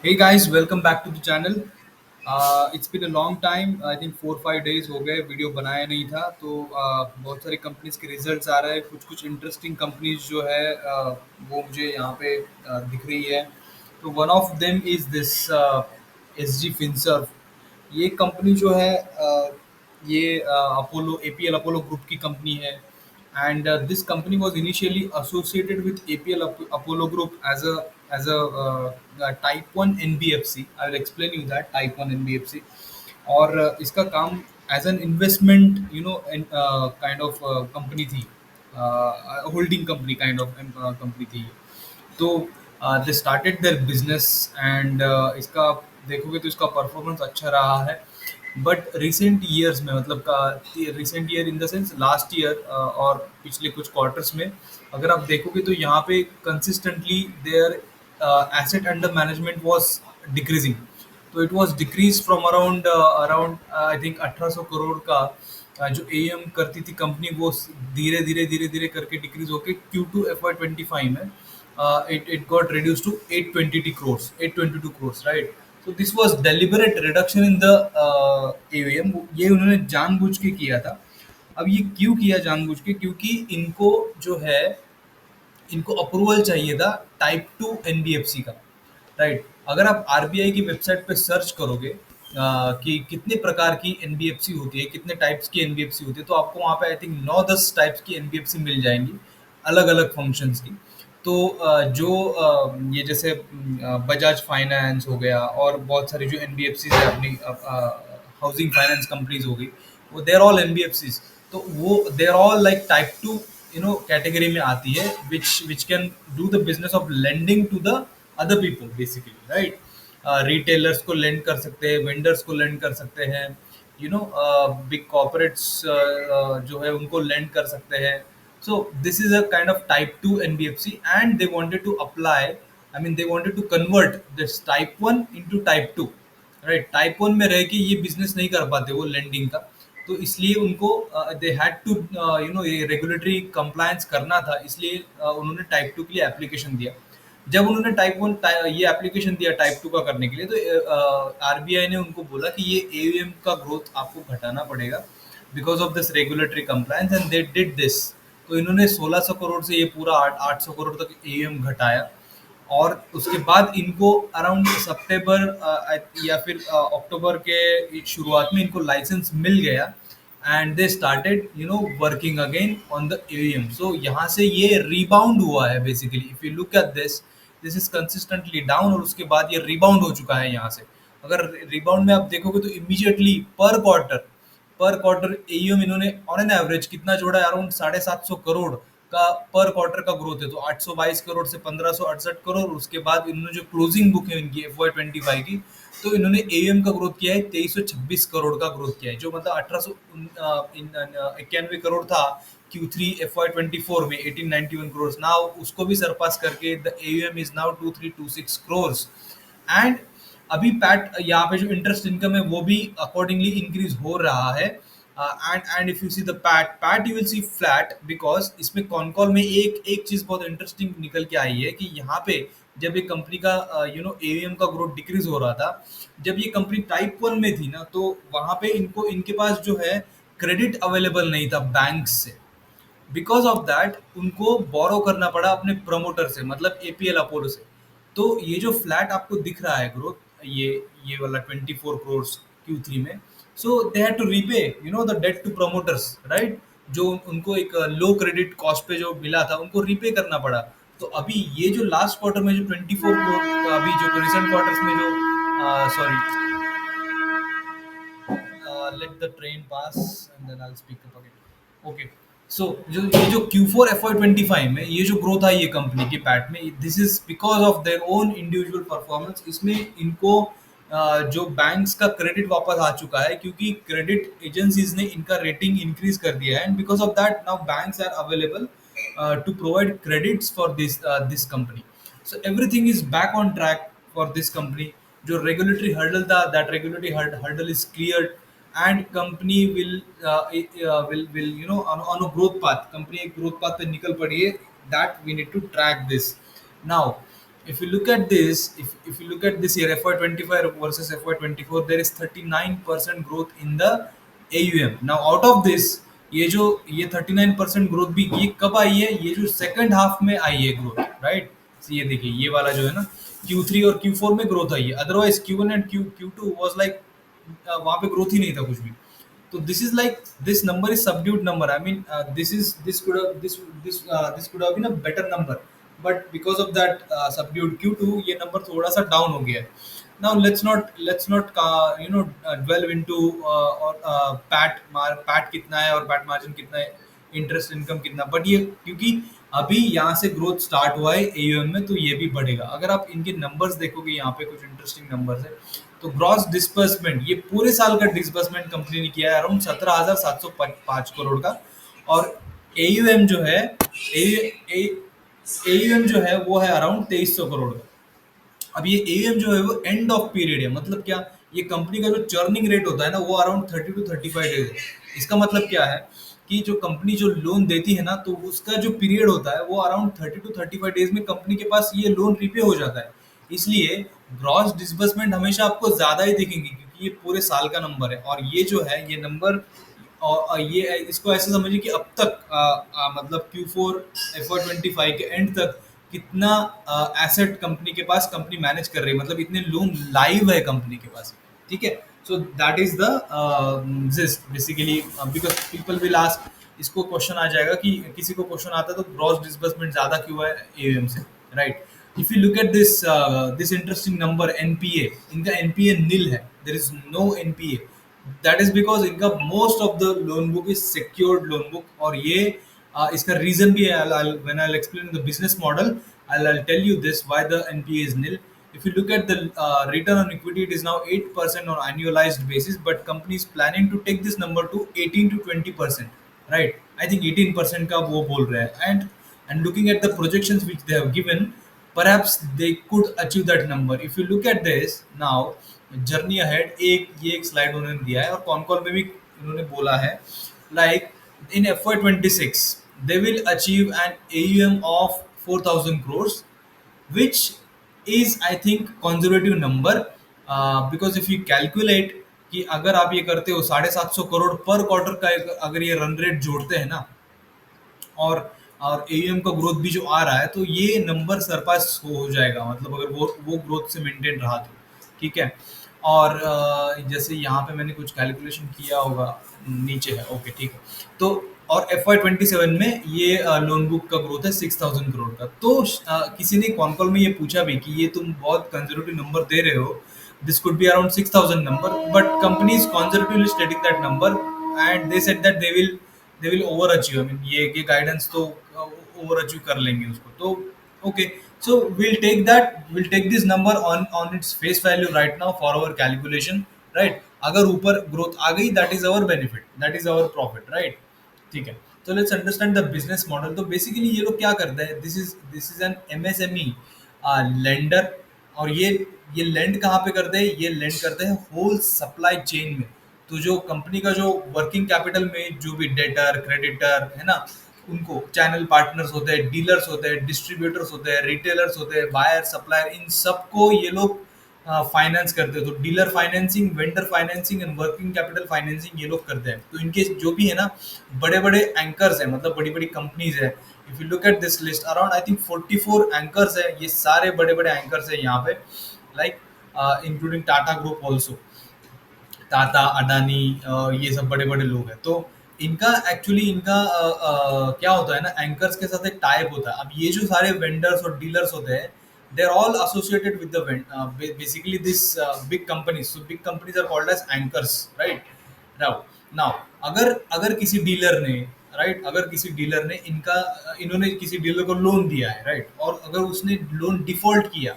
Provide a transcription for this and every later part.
Hey guys, welcome back to the channel. It's been a long time. I think 4-5 days हो गए video बनाया नहीं था तो बहुत सारी कंपनीज के रिजल्ट्स आ रहे हैं कुछ कुछ इंटरेस्टिंग कंपनीज जो है वो मुझे यहाँ पे दिख रही है तो one of them is this S G Finserv ये कंपनी जो है ये अपोलो एपीएल अपोलो ग्रुप की कंपनी है and this company was initially associated with APL Apollo Group as a type 1 NBFC. I will explain you that type 1 NBFC और इसका काम as an investment kind of company थी holding company kind of company थी तो they started their business and इसका देखोगे तो इसका परफॉर्मेंस अच्छा रहा है बट रिसेंट ईयर्स में मतलब का recent year in the sense last year और पिछले कुछ क्वार्टर्स में अगर आप देखोगे तो यहाँ पे consistently their asset under management was decreasing तो it was decrease from around I think 1800 crore का जो एएम करती थी कंपनी वो धीरे धीरे करके डिक्रीज होके Q2 FY25 में it got reduced to 822 crores, right? So this was deliberate reduction in the AUM. ये उन्होंने जानबूझ के किया था. अब ये क्यों किया जानबूझ के? क्योंकि इनको जो है इनको अप्रूवल चाहिए था टाइप 2 एनबीएफसी का, राइट? अगर आप आरबीआई की वेबसाइट पे सर्च करोगे कि कितने प्रकार की एनबीएफसी होती है, कितने टाइप्स की एनबीएफसी होती है, तो आपको वहाँ पे आई थिंक 9-10 टाइप्स की एनबीएफसी मिल जाएंगी अलग अलग फंक्शंस की. तो ये जैसे बजाज फाइनेंस हो गया और बहुत सारी जो एनबीएफसी है अपनी हाउसिंग फाइनेंस कंपनीज हो गई, वो देर ऑल एनबीएफसीज. तो वो they're all like type two category में आती है which can do the business of lending to the other people basically, right? Retailers को लेंड कर सकते हैं, वेंडर्स को लेंड कर सकते हैं, बिग कॉर्पोरेट्स जो है उनको लेंड कर सकते हैं. So this is a kind of type 2 NBFC and they wanted to apply, I mean they wanted to convert this type 1 into type 2, right? Type 1 में रह के ये बिजनेस नहीं कर पाते वो लेंडिंग का, तो इसलिए उनको दे हैड टू ये रेगुलेटरी कंप्लायंस करना था, इसलिए उन्होंने टाइप 2 के लिए एप्लीकेशन दिया. जब उन्होंने टाइप 1 ये एप्लीकेशन दिया टाइप 2 का करने के लिए तो आरबीआई ने उनको बोला कि ये एयूएम का ग्रोथ आपको घटाना पड़ेगा because of this regulatory compliance and they did this. तो इन्होंने 1600 करोड़ से ये पूरा 800 करोड़ तक एयूएम घटाया और उसके बाद इनको अराउंड सितंबर या फिर अक्टूबर के शुरुआत में इनको लाइसेंस मिल गया and they started working again on the AUM. So यहाँ से ये रिबाउंड हुआ है basically. If you look at this is consistently down और उसके बाद ये रिबाउंड हो चुका है यहाँ से. अगर रिबाउंड में आप देखोगे तो इमीडिएटली पर क्वार्टर एयूएम इन्होंने ऑन एन एवरेज कितना जोड़ा है? अराउंड 750 करोड़ का पर क्वार्टर का ग्रोथ है. तो 822 करोड़ से 1568 करोड़, उसके बाद इन्होंने जो क्लोजिंग बुक है इनकी FY25 की, तो इन्होंने एयूएम का ग्रोथ किया है 2326 करोड़ का ग्रोथ किया है, जो मतलब 1891 करोड़ था Q3 FY24 में 1891 करोड़. नाउ उसको भी सरपास करके the AUM is now 2326 crore. And अभी पैट यहाँ पे जो इंटरेस्ट इनकम है वो भी अकॉर्डिंगली इंक्रीज हो रहा है. And if you see the PAT you will see flat because इसमें कॉनकॉल में एक एक चीज बहुत इंटरेस्टिंग निकल के आई है कि यहाँ पे जब ये कंपनी का एवीएम का ग्रोथ डिक्रीज हो रहा था, जब ये कंपनी टाइप 1 में थी ना, तो वहां पे इनको इनके पास जो है क्रेडिट अवेलेबल नहीं था बैंक से. बिकॉज ऑफ दैट उनको बोरो करना पड़ा अपने प्रमोटर से, मतलब एपीएल अपोलो से. तो ये जो फ्लैट आपको दिख रहा है ग्रोथ, ये वाला 24 करोड़ Q3 में, so they had to repay the debt to promoters, right? जो उनको एक लो क्रेडिट कॉस्ट पे जो मिला था उनको रीपे करना पड़ा. तो अभी ये जो लास्ट क्वार्टर में जो 24 करोड़, अभी जो रिसेंट क्वार्टर्स में जो sorry let the train pass and then I'll speak up again. Okay. So जो ये जो Q4 FY25 में ये जो ग्रोथ आई है कंपनी की पैट में, this is because of their own individual performance. इसमें इनको जो बैंक्स का क्रेडिट वापस आ चुका है क्योंकि क्रेडिट एजेंसीज ने इनका रेटिंग इंक्रीज कर दिया है and because of that now banks are available to provide credits for this company. So everything is back on track for this company. जो रेगुलेटरी हर्डल था, that regulatory hurdle is cleared and company will on a growth path. Company एक growth path पे निकल पड़ी है. That we need to track this now. if you look at this, if you look at this year FY25 versus FY24, there is 39% growth in the AUM. Now out of this, ये 39% growth भी ये कब आई है? ये जो second half में आई है growth, right? ये देखिए ये वाला जो है ना, Q3 और Q4 में ग्रोथ आई है, otherwise Q1 and Q2 was like वहां पे ग्रोथ ही नहीं था कुछ भी. So this is like, this number is subdued number. I mean, this could have been a better number, but because of that subdued Q2, ये number थोड़ा सा down हो गया है. Now let's not delve into और pat कितना है और pat margin कितना है, इंटरेस्ट इनकम कितना, बट ये क्योंकि अभी यहाँ से ग्रोथ स्टार्ट हुआ है एयूएम में, तो ये भी बढ़ेगा. अगर आप इनके नंबर्स देखोगे, यहाँ पे कुछ इंटरेस्टिंग नंबर्स है. तो ग्रॉस डिस्बर्समेंट, ये पूरे साल का डिस्बर्समेंट कंपनी ने किया है अराउंड 17,705 करोड़ का. और एयूएम जो है, एयूएम जो है वो है अराउंड 2300 करोड़ का. अब ये एएम जो है वो एंड ऑफ पीरियड है, मतलब क्या? ये कंपनी का जो चर्निंग रेट होता है ना, वो अराउंड 30 to 35 डेज है. इसका मतलब क्या है कि जो कंपनी जो लोन देती है ना, तो उसका जो पीरियड होता है वो अराउंड 30 to 35 डेज में कंपनी के पास ये लोन रिपे हो जाता है. इसलिए ग्रॉस डिसबर्समेंट हमेशा आपको ज्यादा ही दिखेंगे, क्योंकि ये पूरे साल का नंबर है. और ये जो है ये नंबर, और ये इसको ऐसे समझिए कि अब तक मतलब Q4 FY25 के एंड तक कितना एसेट कंपनी के पास कंपनी मैनेज कर रही है, मतलब इतने लोन लाइव है कंपनी के पास. ठीक है. So that is the gist basically, because people will ask, इसको क्वेश्चन आ जाएगा कि किसी को क्वेश्चन आता है तो ग्रॉस डिसबर्समेंट ज्यादा क्यों है एयूएम से, right? If you look at this interesting number NPA, इनका एनपीए नील है, there is no NPA. That is because इनका most of the loan book is secured loan book. और ये इसका रीजन भी है. When I will explain the business model, I'll tell you this why the NPA is nil. If you look at the return on equity, it is now 8% on annualized basis, but company is planning to take this number to 18 to 20%. Right? I think 18% का वो बोल रहे हैं. And looking at the projections which they have given, perhaps they could achieve that number. If you look at this now, journey ahead, एक slide उन्होंने दिया है और कॉन कॉल में भी उन्होंने बोला है, like in FY26 they will achieve an AUM of 4,000 crores, which is I think conservative number, because if you calculate कि अगर आप ये करते हो 750 करोड़ पर क्वार्टर का, अगर ये रन रेट जोड़ते हैं ना, और एयूएम का ग्रोथ भी जो आ रहा है, तो ये नंबर सरपास हो जाएगा, मतलब अगर वो ग्रोथ से मेंटेन रहा तो. ठीक है. और जैसे यहाँ पे मैंने कुछ कैलकुलेशन किया होगा, नीचे है, ओके ठीक है. तो और FY27 में ये लोन बुक का ग्रोथ है 6,000 करोड़ का. तो किसी ने कॉन कॉल में ये पूछा भी कि ये तुम बहुत कंजर्वेटिव नंबर दे रहे हो, this could be around 6,000 number, but company is conservatively stating that number, and they said that they will overachieve. I mean ये guidance तो overachieve कर लेंगे उसको. तो okay, so we'll take this number on its face value right now for our calculation, right? अगर ऊपर growth आ गई, that is our benefit, that is our profit, right? ठीक है. तो let's understand the business model. तो basically ये लोग क्या करते हैं, this is an MSME lender. और ये लेंड कहाँ पे करते हैं? ये लेंड करते हैं होल सप्लाई चेन में. तो जो कंपनी का जो वर्किंग कैपिटल में जो भी डेटर क्रेडिटर है ना, उनको चैनल पार्टनर्स होते हैं, डीलर्स होते हैं, डिस्ट्रीब्यूटर्स होते हैं, रिटेलर्स होते हैं, बायर सप्लायर, इन सबको ये लोग फाइनेंस करते हैं. तो dealer financing, vendor financing and working capital financing ये लोग करते हैं. तो इनके जो भी है ना बड़े बड़े एंकर्स है, मतलब बड़ी बड़ी कंपनीज है. If you look at this list, around I think 44 anchors है. ये सारे बड़े बड़े एंकर्स है यहाँ पे, like including Tata group also. Tata, Adani, ये सब बड़े बड़े लोग हैं. तो इनका एक्चुअली क्या होता है ना, एंकर्स के साथ एक टाइप होता है. अब ये जो सारे वेंडर्स और डीलर्स होते हैं, they are all associated with the basically this big companies. So big companies are called as anchors, right? now अगर किसी डीलर ने, राइट, अगर किसी डीलर ने इन्होंने किसी डीलर को लोन दिया है, राइट, और अगर उसने लोन डिफॉल्ट किया,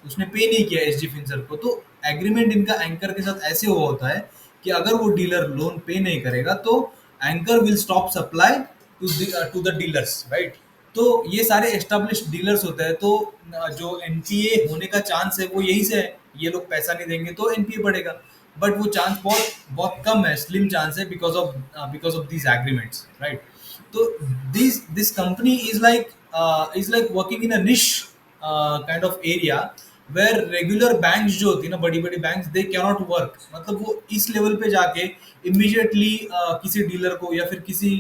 उसने पे नहीं किया एसडी फिनसर को, तो एग्रीमेंट इनका एंकर के साथ ऐसे हुआ होता है कि अगर वो डीलर लोन पे नहीं करेगा तो Anchor will stop supply to the dealers, right. तो ये सारे एस्टेब्लिश्ड डीलर्स होते हैं. तो जो एनपीए होने का चांस है वो यही से है. ये लोग पैसा नहीं देंगे तो एनपीए बढ़ेगा, बट वो चांस बहुत बहुत कम है, स्लिम चांस है, because of these agreements, right. तो this company is like working in a niche kind of area where regular banks जो होती है ना, बड़ी बड़ी बैंक्स, दे कैनॉट वर्क, मतलब वो इस लेवल पे जाके इमीडिएटली किसी डीलर को या फिर किसी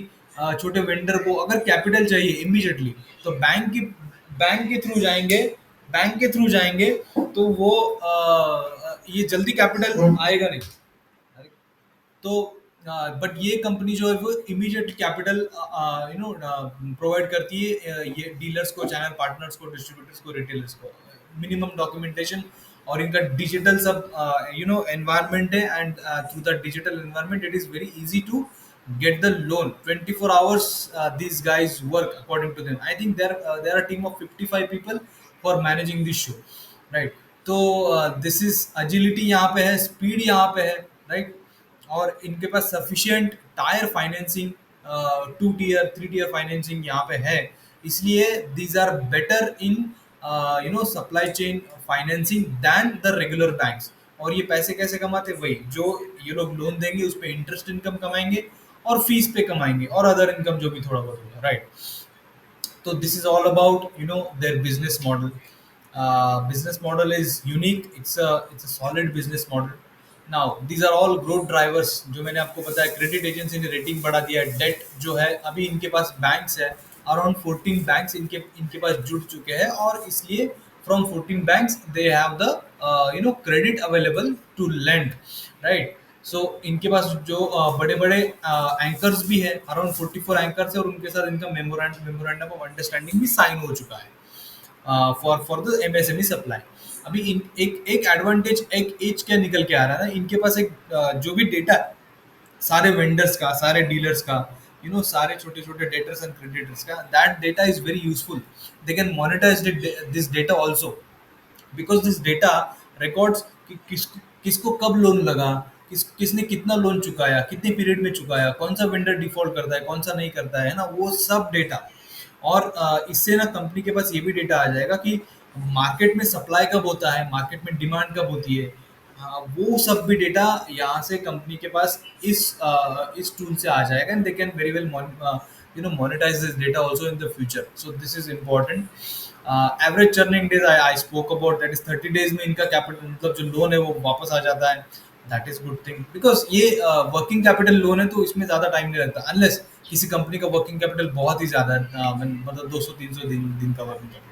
छोटे वेंडर को अगर कैपिटल चाहिए इमीडिएटली, तो बैंक के थ्रू जाएंगे, बैंक के थ्रू जाएंगे, तो वो ये जल्दी कैपिटल आएगा नहीं। तो बट ये कंपनी जो है वो इमीडिएट कैपिटल प्रोवाइड करती है, ये डीलर्स को, चैनल पार्टनर्स को, डिस्ट्रीब्यूटर्स को, रिटेलर्स को। मिनिमम डॉक्यूमेंटेशन और इनका डिजिटल सब एनवायरनमेंट है, and through the digital environment it is very easy to get the loan 24 hours. These guys work according to them. I think there are a team of 55 people for managing this show, right? तो this is agility यहाँ पे है, speed यहाँ पे है, right? और इनके पास sufficient tier financing, 2 tier 3 tier financing यहाँ पे है, इसलिए these are better in supply chain financing than the regular banks. और ये पैसे कैसे कमाते, वही जो ये लोग लोन देंगे उस पर इंटरेस्ट इनकम कमाएंगे और फीस पे कमाएंगे और अदर इनकम जो भी थोड़ा बहुत होगा, right? So this is all about their business model. Business model is unique. It's a solid business model. Now these are all growth drivers जो मैंने आपको बताया। क्रेडिट एजेंसी ने रेटिंग बढ़ा दिया है। डेट जो है अभी इनके पास बैंक्स है, अराउंड 14 बैंक्स इनके इनके पास जुड़ चुके हैं, और इसलिए from 14 banks they have the credit available to lend, right? So इनके पास जो बड़े बड़े एंकर्स भी है, अराउंड 44 एंकर्स है, और उनके साथ इनका मेमोरेंडम ऑफ अंडरस्टैंडिंग भी साइन हो चुका है फॉर द एमएसएमई सप्लाई। अभी एक एक एडवांटेज, एक एज क्या निकल के आ रहा है ना, इनके पास एक जो भी डेटा है सारे वेंडर्स का, सारे डीलर्स का, सारे छोटे छोटे डेटर्स एंड क्रेडिटर्स का, that data is very useful. They can monetize this data also, because this data records कि किसको कब लोन लगा, किसने कितना लोन चुकाया, कितने पीरियड में चुकाया, कौन सा वेंडर डिफॉल्ट करता है, कौन सा नहीं करता है ना, वो सब डेटा। और इससे ना कंपनी के पास ये भी डेटा आ जाएगा कि मार्केट में सप्लाई कब होता है, मार्केट में डिमांड कब होती है। वो सब भी डेटा यहाँ से कंपनी के पास इस टूल से आ जाएगा, and they can very well monetize this data also in the future. So this is important. Average churning days I spoke about, that is 30 days में इनका कैपिटल, मतलब जो लोन है वो वापस आ जाता है। That is good thing, because ये वर्किंग कैपिटल लोन है, तो इसमें ज्यादा टाइम नहीं लगता, अनलेस किसी कंपनी का वर्किंग कैपिटल बहुत ही ज्यादा है, मतलब 200-300 दिन का working capital,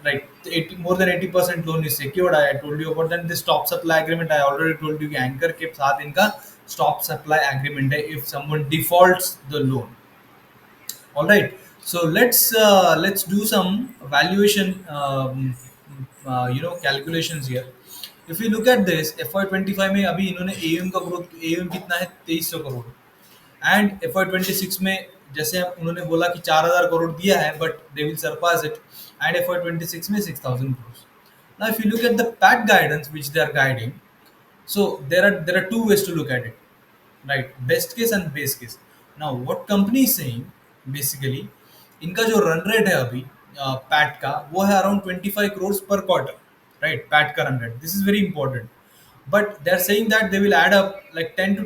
right? 80, more than 80% loan is secured. I told you about that. The stop supply agreement I already told you कि एंकर के साथ इनका stop supply agreement है if someone defaults the loan. All right. So let's do some valuation calculations here. If you look at this, FY25 में अभी इन्होंने AUM का growth, AUM कितना है 2300 करोड़, एंड FY26 में जैसे उन्होंने बोला कि 4000 करोड़ दिया है, but they will Sarpass it, and FY26 में 6000 crore. Now if you look at the PAT guidance which they are guiding, so there are two ways to look at it, right? Best case and base case. Now what company is saying, basically इनका जो run rate है अभी PAT का, वो है around 25 crore पर quarter, right? PAT का run rate, this is very important, but they're saying that they will add up like 10 to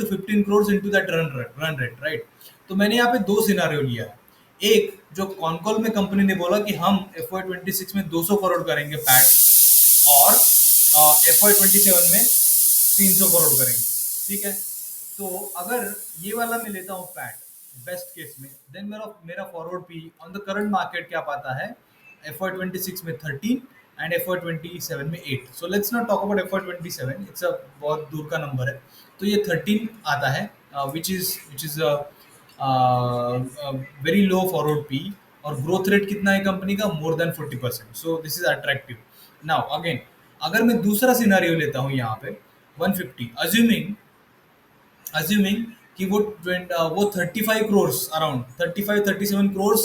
15 crores into that run rate, right? तो मैंने यहाँ पे दो सिनारियो लिया है। एक जो कॉनकॉल में कंपनी ने बोला कि हम FY26 में 200 करोड़ करेंगे पैट, और FY27 में 300 करोड़ करेंगे, ठीक है? तो अगर ये वाला मैं लेता हूँ पैट बेस्ट केस में, देन मेरा मेरा forward P on the current market क्या पाता है, FY26 में 13 एंड FY27 में 8। So let's not talk about FY27, it's a बहुत दूर का नंबर है। तो ये 13 आता है, which is very low forward P, और ग्रोथ रेट कितना है कंपनी का, more than 40%। So this is attractive. Now again अगर मैं दूसरा सिनारियो लेता हूँ यहाँ पे 150, अज्यूमिंग कि वो 35 करोड़, अराउंड 35-37 करोड़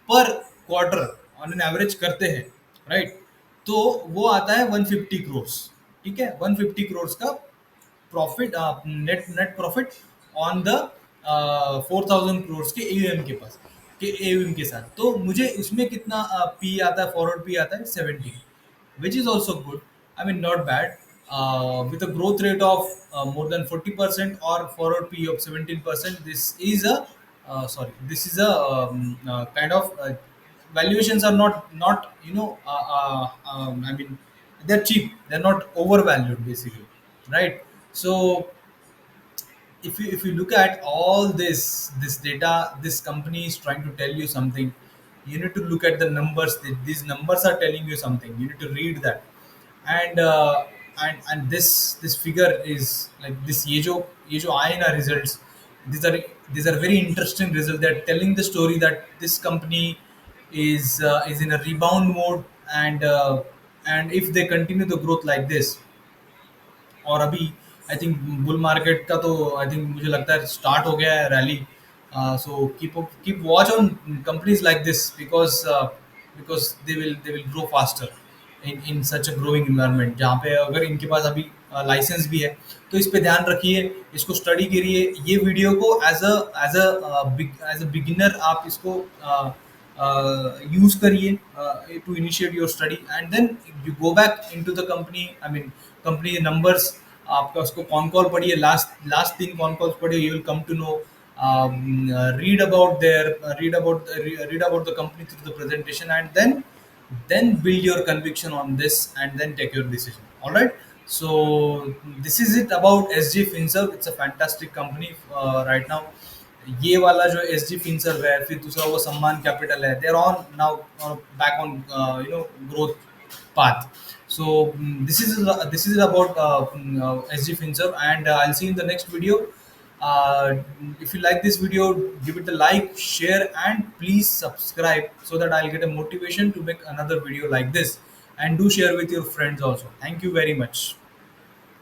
पर क्वार्टर ऑन एन एवरेज करते हैं, राइट? तो वो आता है 150 करोड़, ठीक है? 150 करोड़ का profit, net net profit on the 4000 crore के एयूएम के पास, के एयूएम के साथ। तो मुझे उसमें कितना पी आता है, फॉरवर्ड पी आता है 17, which is also good. I mean, not bad. With a growth rate of more than 40% or forward P of 17%, this is a kind of valuations are not I mean, they're cheap, they're not overvalued basically, right? So if you look at all this data, this company is trying to tell you something. You need to look at the numbers. These numbers are telling you something. You need to read that. And uh, and and this figure is like this, ये जो आए ना results, these are these are very interesting results. They're telling the story that this company is in a rebound mode, and if they continue the growth like this, और अभी I think bull market का तो I think मुझे लगता है start हो गया है rally. So keep watch on companies like this, because they will grow faster in such a growing environment, जहाँ पे अगर इनके पास अभी लाइसेंस भी है, तो इस पे ध्यान रखिए, इसको स्टडी करिए. ये वीडियो को एज अ बिगिनर आप इसको use करिए to initiate your study, and then you go back into the company. I mean, company numbers, आपका उसको कॉन कॉल पढ़िए, लास्ट लास्ट 3 कॉन कॉल्स पढ़िए. You will come to know, read about their read about the company through the presentation, and then build your conviction on this, and then take your decision. All right. So this is it about SG Finserv. It's a fantastic company right now. ये वाला जो S G Finserv है, फिर दूसरा वो Samman Capital है, they are on now back on growth path. So this is about SG Finserv, and I'll see you in the next video. Uh, if you like this video, give it a like, share, and please subscribe so that I'll get a motivation to make another video like this. And do share with your friends also. Thank you very much.